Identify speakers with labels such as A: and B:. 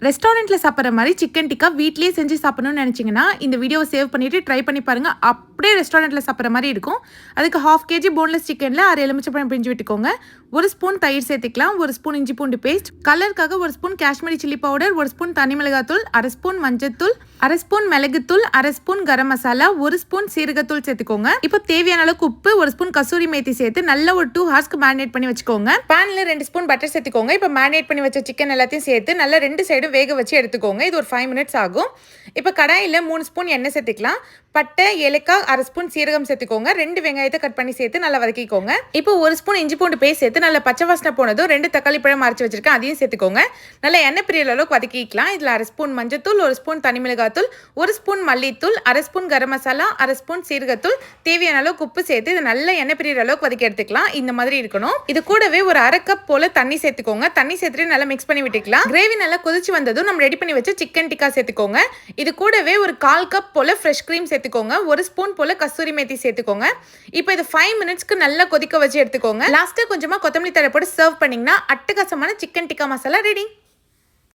A: ரெஸ்டாரண்ட்ல சாப்பிட்ற மாதிரி சிக்கன் டிக்கா வீட்லயே செஞ்சு சாப்பிடணும்னு நினைச்சீங்கன்னா இந்த வீடியோவை சேவ் பண்ணிட்டு ட்ரை பண்ணி பாருங்க. அப்படியே ரெஸ்டாரண்ட்ல சாப்பிட்ற மாதிரி இருக்கும். அதுக்கு 1/2 kg போன்லெஸ் சிக்கன்ல 6 எலுமிச்சப்பழம் பிழிஞ்சு விட்டுக்கோங்க. 1 ஸ்பூன் தயிர் சேர்த்துக்கலாம். 1 ஸ்பூன் இஞ்சி பூண்டு பேஸ்ட், கலருக்காக 1 spoon Kashmiri chilli powder, 1 spoon தனி மிளகாத்தூள், 1/2 ஸ்பூன் மஞ்சத்தூள், 1/2 ஸ்பூன் மிளகுத்தூள், 1/2 ஸ்பூன் கரம் மசாலா, 1 ஸ்பூன் சீரகத்தூள் சேர்த்துக்கோங்க. இப்போ தேவையான அளவுக்கு உப்பு, 1 ஸ்பூன் கசூரி மேத்தி சேர்த்து நல்லா ஒரு 2 ஹவர்ஸ்க்கு மேரினேட் பண்ணி வச்சுக்கோங்க. பேன்ல 2 ஸ்பூன் பட்டர் சேர்த்துக்கோங்க. இப்போ மேரினேட் பண்ணி வச்ச சிக்கன் எல்லாத்தையும் சேர்த்து நல்லா 2 சைடும் வேக வச்சு எடுத்துக்கோங்க. இது ஒரு 5 மினிட்ஸ் ஆகும். இப்போ கடாயில் 3 ஸ்பூன் எண்ணெய் சேர்த்துக்கலாம். பட்டை, ஏலக்காய், 1/2 ஸ்பூன் சீரகம் சேர்த்துக்கோங்க. 2 வெங்காயத்தை கட் பண்ணி சேர்த்து நல்லா வதக்கிக்கோங்க. இப்போ 1 ஸ்பூன் இஞ்சி பூண்டு பேஸ்ட் சேர்த்து நல்லா பச்சை வாசனை போனதும் 2 தக்காளி பழம் அரைச்சு வச்சிருக்கேன், அதையும் சேர்த்துக்கோங்க. நல்லா எண்ணெய் பிரியற அளவுக்கு வதக்கிக்கலாம். இதில் 1/2 ஸ்பூன் மஞ்சத்தூள், 1 ஸ்பூன் தனி மிளகாத்தூள், 1 ஸ்பூன் மல்லித்தூள், 1/2 ஸ்பூன் கரம் மசாலா, 1/2 ஸ்பூன் சீரகத்தூள், தேவையான அளவுக்கு உப்பு சேர்த்து இது நல்லா எண்ணெய் பிரியற அளவுக்கு வதக்கி எடுத்துக்கலாம். இந்த மாதிரி இருக்கணும். இது கூடவே ஒரு 1/2 கப் போல தண்ணி சேர்த்துக்கோங்க. தண்ணி சேர்த்துட்டு நல்லா மிக்ஸ் பண்ணி விட்டுக்கலாம். கிரேவி நல்லா கொதிச்சு வந்ததும் நம்ம ரெடி பண்ணி வச்ச சிக்கன் டிக்கா சேர்த்துக்கோங்க. இது கூடவே ஒரு 1/4 கப் போல ஃப்ரெஷ் கிரீம் சேர்த்துக்கோங்க. 1 ஸ்பூன் போல கஸ்தூரி மேத்தி சேர்த்துக்கோங்க. இப்போ இது 5 மினிட்ஸ்க்கு நல்லா கொதிக்க வச்சு எடுத்துக்கோங்க. லாஸ்ட்டாக கொஞ்சமா கொத்தமல்லி தழை போட்டு சர்வ் பண்ணீங்கன்னா அட்டகாசமான சிக்கன் டிக்கா மசாலா ரெடி.